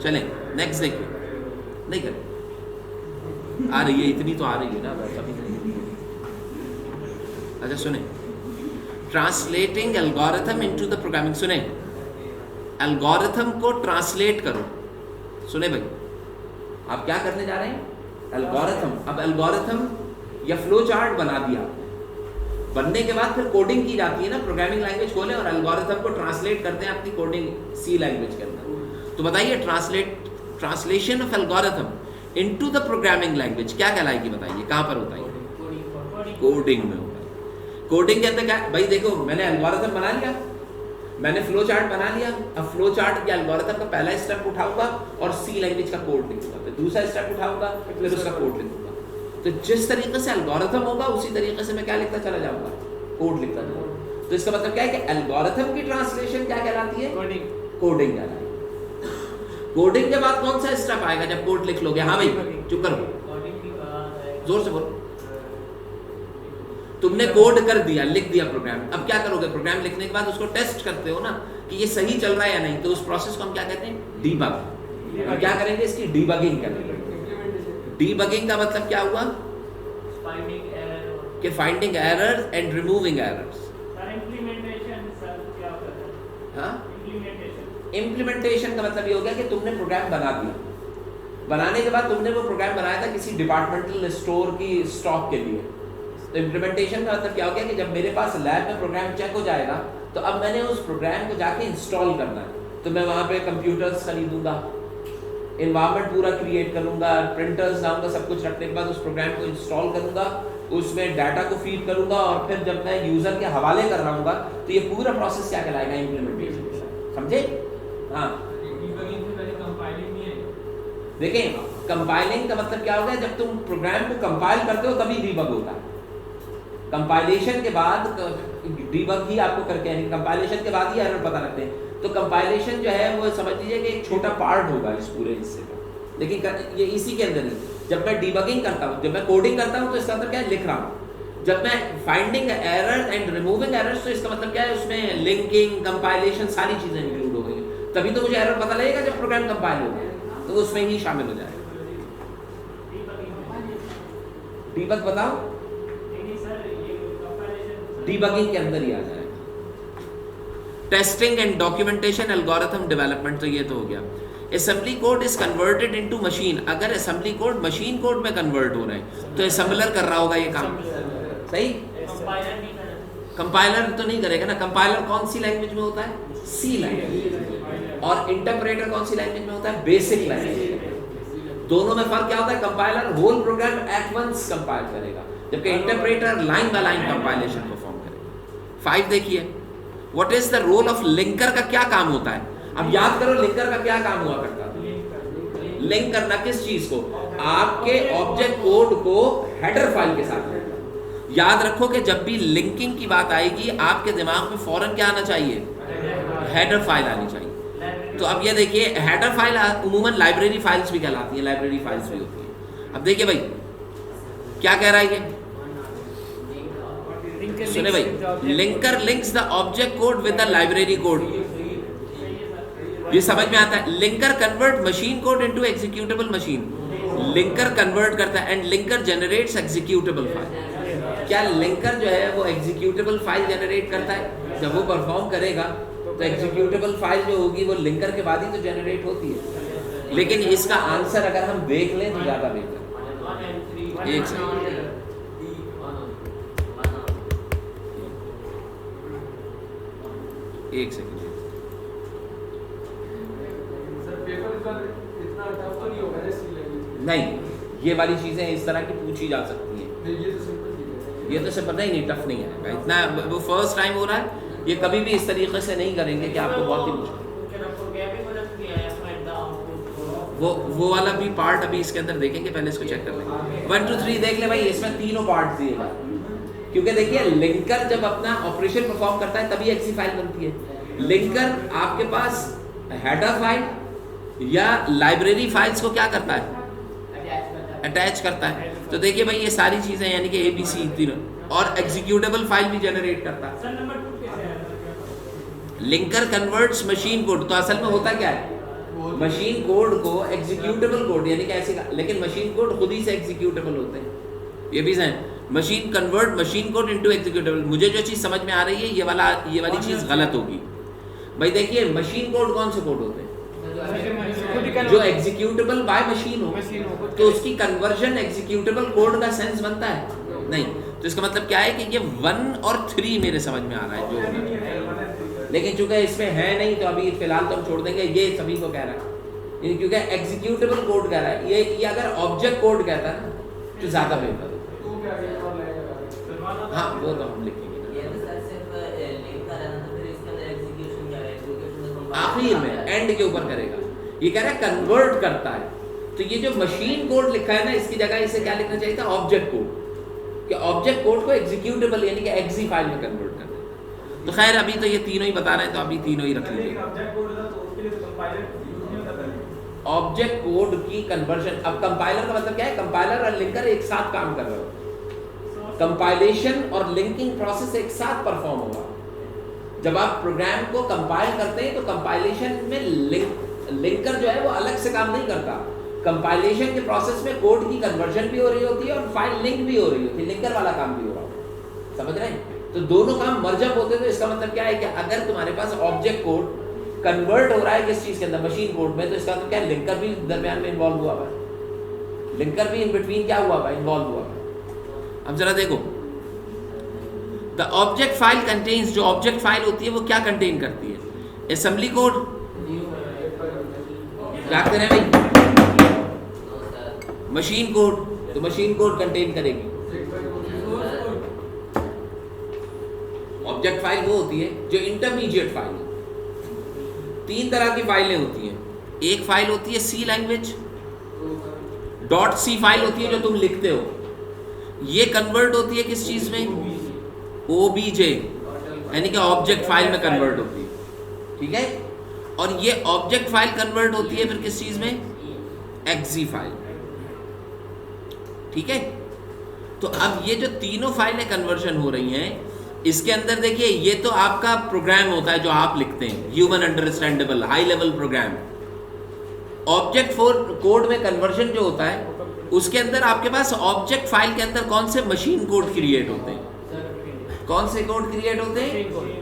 चलें नेक्स्ट देखिए, नहीं करें, आ रही है इतनी तो आ रही है ना, कभी नहीं। अच्छा सुने, translating algorithm into the programming, सुने एल्गोरिथम को ट्रांसलेट करो। सुने भाई, आप क्या करने जा रहे हैं, एल्गोरिथम। अब एल्गोरिथम या फ्लो चार्ट बना दिया, बनने के बाद फिर कोडिंग की जाती है ना, प्रोग्रामिंग लैंग्वेज खोले और एल्गोरिथम को ट्रांसलेट करते हैं अपनी कोडिंग सी लैंग्वेज के अंदर। तो बताइए translation of algorithm into the programming language क्या कहलाएगी, बताइए कहां पर होता है, कोडिंग में होता है। कोडिंग के अंदर क्या भाई, देखो मैंने एल्गोरिथम बना लिया, मैंने फ्लो चार्ट बना लिया, अब फ्लो चार्ट के एल्गोरिथम का पहला स्टेप उठाऊंगा और सी लैंग्वेज का कोड लिखूंगा, फिर दूसरा स्टेप उठाऊंगा, फिर उसका कोड लिखूंगा। तो जिस तरीके से एल्गोरिथम होगा उसी तरीके से मैं क्या लिखता चला जाऊंगा, कोड लिखता जाऊंगा। तो इसका मतलब क्या है कि एल्गोरिथम की ट्रांसलेशन क्या कहलाती है, कोडिंग कहलाती है। कोडिंग के बाद कौन सा स्टेप आएगा, जब कोड लिख लोगे, हाँ भाई चुप करो, जोर से बोलो। तुमने कोड कर दिया, लिख दिया प्रोग्राम, अब क्या करोगे, प्रोग्राम लिखने के बाद उसको टेस्ट करते हो ना कि ये सही चल रहा है या नहीं, तो उस प्रोसेस को हम क्या कहते हैं, डीबग। हम क्या करेंगे, इसकी डीबगिंग करेंगे। डीबगिंग का मतलब क्या हुआ, कि finding errors and removing errors. हाँ, इम्प्लीमेंटेशन का मतलब ये हो गया कि तुमने प्रोग्राम बना दिया, बनाने के बाद तुमने वो प्रोग्राम बनाया था किसी डिपार्टमेंटल स्टोर की स्टॉक के लिए। तो इम्प्लीमेंटेशन का मतलब क्या हो गया कि जब मेरे पास लैब में प्रोग्राम चेक हो जाएगा तो अब मैंने उस प्रोग्राम को जाके इंस्टॉल करना है, तो मैं वहाँ पे कंप्यूटर्स खरीदूंगा, इन्वायरमेंट पूरा क्रिएट करूंगा, प्रिंटर्स लाऊंगा, सब कुछ रखने के बाद उस प्रोग्राम को इंस्टॉल करूंगा, उसमें डाटा को फीड करूंगा और फिर जब मैं यूजर के हवाले कर रहा हूँ तो ये पूरा प्रोसेस क्या कहलाएगा, इम्प्लीमेंटेशन। समझे? हाँ, देखिए कंपाइलिंग का मतलब क्या होगा, जब तुम प्रोग्राम को कंपाइल करते हो तभी डीबग होता है। कंपाइलेशन के बाद डीबग ही आपको करके आएंगे, कंपाइलेशन के बाद ही एरर पता लगते हैं। तो कंपाइलेशन जो है वो समझ लीजिए कि एक छोटा पार्ट होगा इस पूरे हिस्से का, लेकिन ये इसी के अंदर ही। जब मैं डीबगिंग करता हूँ, जब मैं कोडिंग करता हूँ तो इसका मतलब क्या है, लिख रहा हूँ। जब मैं finding error and removing errors, तो इसका मतलब क्या है, उसमें लिंकिंग, कंपाइलेशन सारी चीजें इंक्लूड हो गई। तभी तो मुझे एरर पता लगेगा जब प्रोग्राम कंपाइल होगा, तो उसमें ही शामिल हो जाएगा। डीबग बताओ, डीबगिंग के अंदर ही आ जाएगा। Testing and documentation algorithm development, तो ये तो हो गया। Assembly code is converted into machine, अगर असेंबली कोड मशीन कोड में कन्वर्ट हो रहे हैं तो असेंबलर कर रहा होगा ये काम, सही? कंपाइलर तो नहीं करेगा ना, कंपाइलर कौन सी लैंग्वेज में होता है, सी लैंग्वेज, और इंटरप्रेटर कौन सी लैंग्वेज में होता है, बेसिक लैंग्वेज। दोनों में फर्क क्या होता है, compiler whole program at once compile करेगा, जबकि interpreter line by line compilation perform करेगा। 5 देखिए, what is the role of linker, का क्या काम होता है। अब याद करो लिंकर का क्या काम हुआ करता था, लिंक करना किस चीज को, आपके ऑब्जेक्ट कोड को हेडर फाइल के साथ। याद रखो कि जब भी लिंकिंग की बात आएगी आपके दिमाग में फौरन क्या आना चाहिए, हेडर फाइल आनी चाहिए। तो अब ये देखिए, हेडर फाइल उमूमन लाइब्रेरी फाइल्स भी कहलाती है, लाइब्रेरी फाइल्स भी होती है। अब देखिए भाई क्या कह रहा है ये, सुने भाई, linker links the object code with the library code, ये समझ में आता है। Linker convert machine code into executable machine, linker convert करता है, and linker generates executable file. क्या लिंकर जो है वो एग्जीक्यूटेबल फाइल जनरेट करता है, जब वो परफॉर्म करेगा तो एग्जीक्यूटेबल फाइल जो होगी वो लिंकर के बाद ही तो जनरेट होती है। लेकिन इसका आंसर अगर हम देख लें तो ज्यादा बेहतर। एक सेकंड, एक सेकंड, नहीं, ये वाली चीजें इस तरह की पूछी जा सकती हैं। ये तो सिंपल नहीं, टफ नहीं है इतना, वो फर्स्ट टाइम हो रहा है, ये कभी भी इस तरीके से नहीं करेंगे कि आपको बहुत ही मुश्किल। वो वाला भी पार्ट अभी इसके अंदर देखेंगे, पहले इसको चेक कर लेंगे। 1 2 3 देख ले भाई, इसमें तीनों पार्ट दिए गए, क्योंकि देखिए लिंकर जब अपना ऑपरेशन परफॉर्म करता है तभी एक्सी फाइल बनती है। लिंकर आपके पास हेडर फाइल या लाइब्रेरी फाइल्स को क्या करता है, अटैच करता है। तो देखिए भाई ये सारी चीजें यानी कि ABC तीनों, और एग्जीक्यूटेबल फाइल भी जनरेट करता है। लिंकर कन्वर्ट्स मशीन कोड, तो असल में होता क्या है, मशीन कोड को एग्जीक्यूटेबल कोड यानी कि ऐसे, लेकिन मशीन कोड खुद ही से एग्जीक्यूटेबल होते हैं, ये भी है। Machine convert machine code into executable. मुझे जो चीज़ समझ में आ रही है ये वाली चीज़ गलत होगी भाई। देखिए मशीन कोड कौन से कोड होते हैं? जो एग्जीक्यूटेबल बाय मशीन हो, तो उसकी कन्वर्जन एग्जीक्यूटेबल कोड का सेंस बनता है नहीं। तो इसका मतलब क्या है कि ये 1 और 3 मेरे समझ में आ रहा है जो, लेकिन चूंकि इसमें है नहीं तो अभी फिलहाल तो हम छोड़ देंगे। ये सभी को कह रहा है क्योंकि एग्जीक्यूटेबल कोड कह रहा है। ये अगर ऑब्जेक्ट कोड कहता है ना तो ज्यादा बेहतर होता है। हाँ वो तो हम लिखेंगे आखिर में, एंड के ऊपर करेगा। ये कह रहा है कन्वर्ट करता है, तो ये जो मशीन कोड लिखा है ना इसकी जगह इसे क्या लिखना चाहिए था? Object code. कि ऑब्जेक्ट कोड को एग्जीक्यूटेबल यानी कि एक्सी फाइल में कन्वर्ट कर देता। तो खैर अभी तो ये तीनों ही बता रहे हैं तो अभी तीनों ही रख लीजिए। ऑब्जेक्ट कोड की कन्वर्जन, अब कंपाइलर का मतलब क्या है? कंपाइलर और लिंकर एक साथ काम कर रहे हो, कंपाइलेशन और लिंकिंग प्रोसेस एक साथ परफॉर्म होगा। जब आप प्रोग्राम को कंपाइल करते हैं तो कंपाइलेशन में लिंकर जो है वो अलग से काम नहीं करता। कंपाइलेशन के प्रोसेस में कोड की कन्वर्जन भी हो रही होती है और फाइल लिंक भी हो रही होती है, लिंकर वाला काम भी हो रहा होता है। समझ रहे हैं? तो दोनों काम मर्जअप होते हैं। तो इसका मतलब क्या है कि अगर तुम्हारे पास ऑब्जेक्ट कोड कन्वर्ट हो रहा है किस चीज के अंदर? मशीन कोड में, तो इसका मतलब क्या है? लिंकर भी दरमियान में इन्वॉल्व हुआ है, लिंकर भी इन बिटवीन क्या हुआ है? इन्वॉल्व हुआ है। अब जरा देखो, द ऑब्जेक्ट फाइल कंटेन्स, जो ऑब्जेक्ट फाइल होती है वो क्या कंटेन करती है? Assembly code. क्या करें भाई? मशीन कोड, तो मशीन कोड कंटेन करेगी। ऑब्जेक्ट फाइल वो होती है जो इंटरमीडिएट फाइल है। 3 तरह की फाइलें होती हैं। एक फाइल होती है सी लैंग्वेज, .c फाइल होती है जो तुम लिखते हो, ये कन्वर्ट होती है किस चीज में? OBJ यानी कि ऑब्जेक्ट फाइल में कन्वर्ट होती है, ठीक है। और ये ऑब्जेक्ट फाइल कन्वर्ट होती है फिर किस चीज में? एक्सी फाइल, ठीक है। तो अब ये जो तीनों फाइलें कन्वर्जन हो रही हैं, इसके अंदर देखिए ये तो आपका प्रोग्राम होता है जो आप लिखते हैं, human understandable high level program. Object code में कन्वर्जन जो होता है उसके अंदर आपके पास ऑब्जेक्ट फाइल के अंदर कौन से मशीन कोड क्रिएट होते हैं? कौन से कोड क्रिएट होते हैं?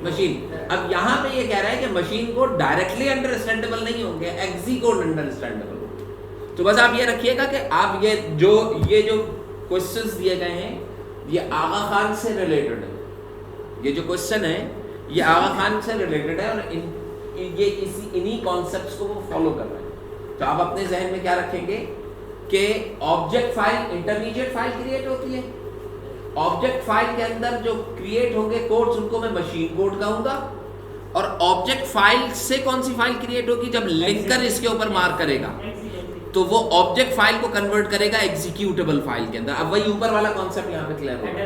मशीन। अब यहां पे ये कह रहा है कि मशीन कोड डायरेक्टली अंडरस्टैंडेबल नहीं होंगे, एक्सी कोड अंडरस्टैंडेबल होंगे। तो बस आप ये रखिएगा कि आप ये जो क्वेश्चंस दिए गए हैं ये आगा खान से रिलेटेड है। ये जो क्वेश्चन है ये आगा खान से रिलेटेड है और ये इन्हीं कॉन्सेप्ट्स को वो फॉलो कर रहे हैं। तो आप अपने जहन में क्या रखेंगे कि object file intermediate file create होती है। ऑब्जेक्ट फाइल के अंदर जो क्रिएट होंगे कोड्स उनको मैं मशीन कोड कहूंगा। और ऑब्जेक्ट फाइल से कौन सी फाइल क्रिएट होगी? जब लिंकर इसके ऊपर मार करेगा तो वो ऑब्जेक्ट फाइल को कन्वर्ट करेगा एग्जीक्यूटेबल फाइल के अंदर। अब वही ऊपर वाला कॉन्सेप्ट यहाँ पे क्लियर होगा।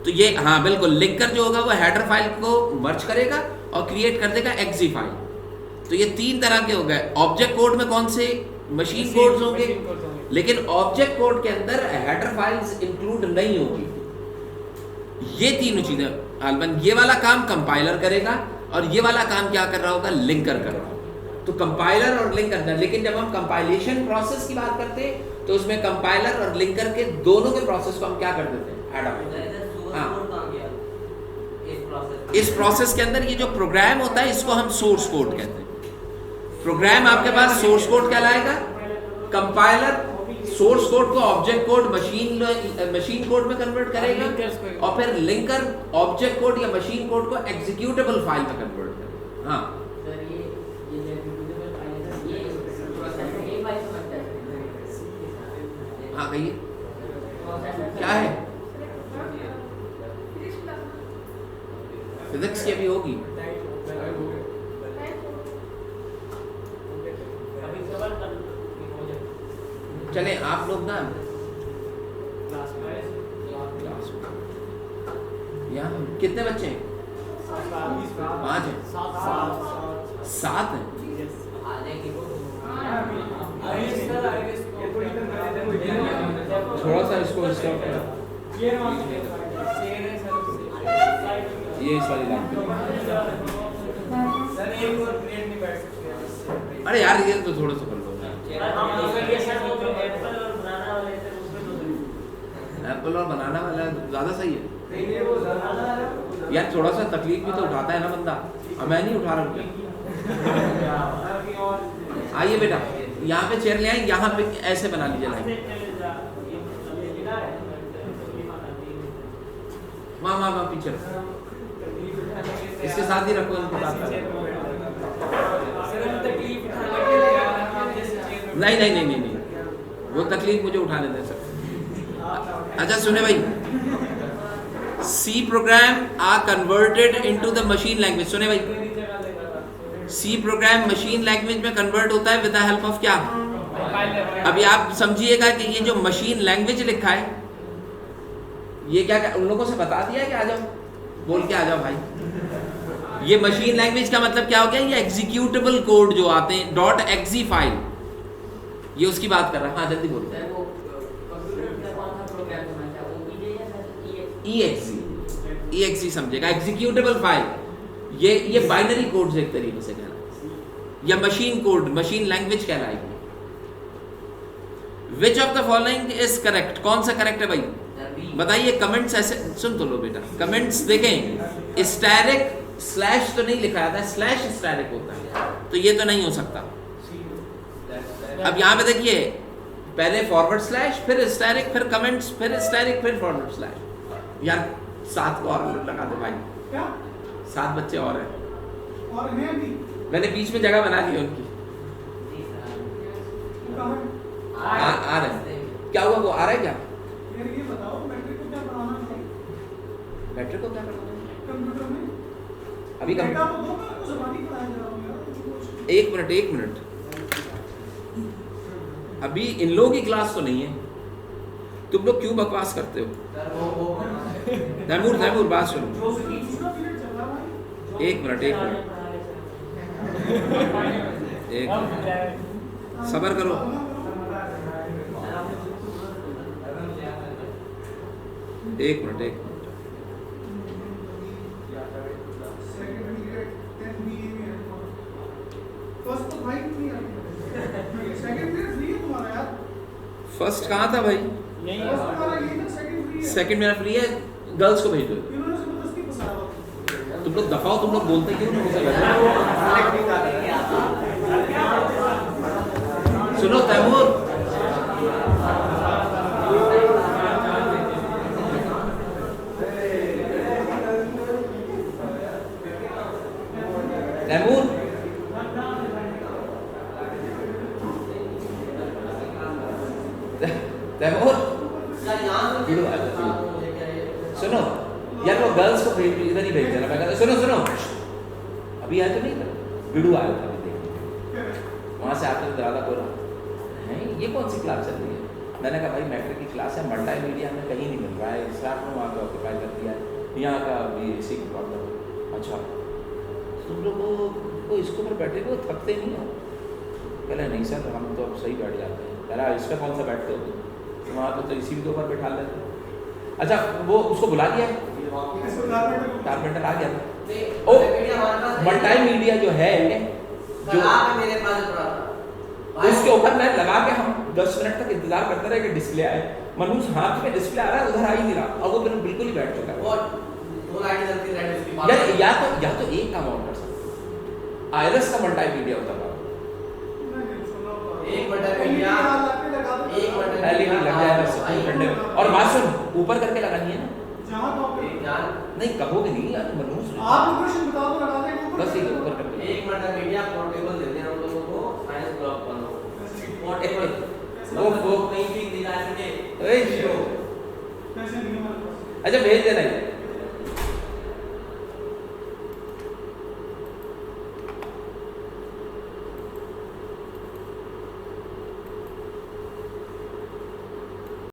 तो ये हाँ बिल्कुल, लिंकर जो होगा वो हेडर फाइल को मर्ज करेगा और क्रिएट कर देगा एक्सी फाइल। तो ये 3 तरह के हो गए। ऑब्जेक्ट कोड में कौन से? मशीन कोड्स होंगे, लेकिन ऑब्जेक्ट कोड के अंदर हेडर फाइल्स इंक्लूड नहीं होगी। ये तीनों चीजें अलबन ये वाला काम कंपाइलर करेगा और ये वाला काम क्या कर रहा होगा? लिंकर कर रहा होगा। तो कंपाइलर और लिंकर, लेकिन जब हम कंपाइलेशन प्रोसेस की बात करते हैं तो उसमें कंपाइलर और लिंकर के दोनों के प्रोसेस को हम क्या कर देते हैं? Add up. हाँ, इस प्रोसेस के अंदर ये जो प्रोग्राम होता है इसको हम सोर्स कोड कहते हैं। प्रोग्राम आपके पास सोर्स कोड कहलाएगा। कंपाइलर सोर्स कोड को ऑब्जेक्ट कोड मशीन कोड में कन्वर्ट करेगा और फिर लिंकर ऑब्जेक्ट कोड या मशीन कोड को एग्जीक्यूटेबल फाइल में कन्वर्ट करेगा। हाँ हाँ कहिए क्या है? फिजिक्स की अभी होगी। चले आप लोग ना यहाँ कितने बच्चे हैं? 5 हैं। 7 हैं। थोड़ा सा इसको स्टॉप करो। ये इस वाली लाइन पे। अरे यार ये तो थोड़ा सा कर लो। एप्पल और बनाना वाला ज्यादा सही है यार, थोड़ा सा तकलीफ भी तो उठाता है ना बंदा। अब मैं नहीं उठा रहा हूँ। आइए बेटा, यहाँ पे चेयर ले आए, यहाँ पे ऐसे बना लीजिए लाइन। वहाँ पीछे रखो, इसके साथ ही रखो, इनको बात करो। नहीं, वो तकलीफ मुझे उठाने दें सर। अच्छा सुने भाई, C program are converted into the machine language. सुने भाई, सी प्रोग्राम मशीन लैंग्वेज में कन्वर्ट होता है विद द हेल्प ऑफ क्या? अभी आप समझिएगा कि ये जो मशीन लैंग्वेज लिखा है, ये क्या उन लोगों से बता दिया है कि आ जाओ, बोल के आ जाओ भाई। ये मशीन लैंग्वेज का मतलब क्या हो गया? ये एग्जीक्यूटेबल कोड जो आते हैं .exe फाइल, ये उसकी बात कर रहा है। हाँ जल्दी बोलो। exe समझेगा, एग्जीक्यूटेबल फाइल। ये बाइनरी कोड से एक तरीके से कहलाए, या मशीन कोड, मशीन लैंग्वेज कहलाएगी। Which of the following is correct? कौन सा करेक्ट है भाई बताइए। कमेंट्स ऐसे सुन तो लो बेटा, कमेंट्स देखें। स्टैरिक स्लैश तो नहीं लिखा जाता है, स्लैश स्टैरिक होता है, तो ये तो नहीं हो सकता। अब यहाँ पे देखिए, पहले फॉरवर्ड स्लैश, फिर स्टैरिक, फिर कमेंट्स, फिर स्टैरिक, फिर फॉरवर्ड स्लैश। यार 7 को और लगा दे भाई, क्या 7 बच्चे और हैं, और हैं भी। मैंने बीच में जगह बना दी है उनकी। आ रहे हैं, क्या हुआ? वो आ रहा है क्या? ये बताओ, मैट्रिक को क्या पढ़ाना है? मैट्रिक को क्या पढ़ाना है कंप्यूटर में? अभी डेटा तो दो, मैं ज़बानी पढ़ाया जा रहा हूं यार। एक मिनट, अभी इन लोगों की क्लास तो नहीं है, तुम लोग क्यों बकवास करते हो? तैमूर बात सुनो। एक मिनट, सब्र करो। एक मिनट। फर्स्ट कहाँ था भाई? सेकंड मेरा फ्री है, गर्ल्स को भेज दो। तुम लोग दफाओ, तुम लोग बोलते क्यों नहीं? सुनो तैमूर, तैमूर सुनो यार, वो गर्ल्स को इधर ही भेज देना। मैं कहता सुनो अभी आया तो नहीं था, बिडू आया था अभी, देख वहाँ से आकर दरादा बोला नहीं ये कौन सी क्लास चल रही है? मैंने कहा भाई मैट्रिक की क्लास है, मल्टी मीडिया में कहीं नहीं मिल रहा है, स्टाफ में वहाँ पर ऑक्यूपाई कर दिया है, यहाँ का भी इसी प्रॉब्लम। अच्छा तुम लोग वो इसके ऊपर बैठे हुए थकते नहीं हो? कहले नहीं सर हम तो अब सही बैठ जाते हैं। कह रहा इस पर कौन सा बैठते हो? तो वहाँ पे तो इसी के ऊपर बैठा लेते। अच्छा वो उसको बुला लिया है, कारपेंटर आ गया था। ओ मल्टी मीडिया जो है जो मेरे पास उसके ऊपर मैं लगा के हम 10 मिनट तक इंतजार करते रहे कि डिस्प्ले आए। मनोज हाथ में डिस्प्ले आ रहा है, उधर आ ही नहीं रहा, और वो बिल्कुल ही बैठ चुका है। या तो एक काम और कर सकते, आयरस का मल्टी मीडिया होता था, एक एलईडी लग जाएगा ठंडे में। और बात सुन, ऊपर करके लगानी है ना, नहीं कहोगे नहीं यार मनोज, आप लोकेशन बता दो, लगा देंगे बस ये ऊपर करके। एक मल्टी मीडिया पोर्टेबल देते हैं हम लोगों को, साइंस ब्लॉक वालों पोर्टेबल वो नहीं दिखा रहे। अच्छा भेज देना।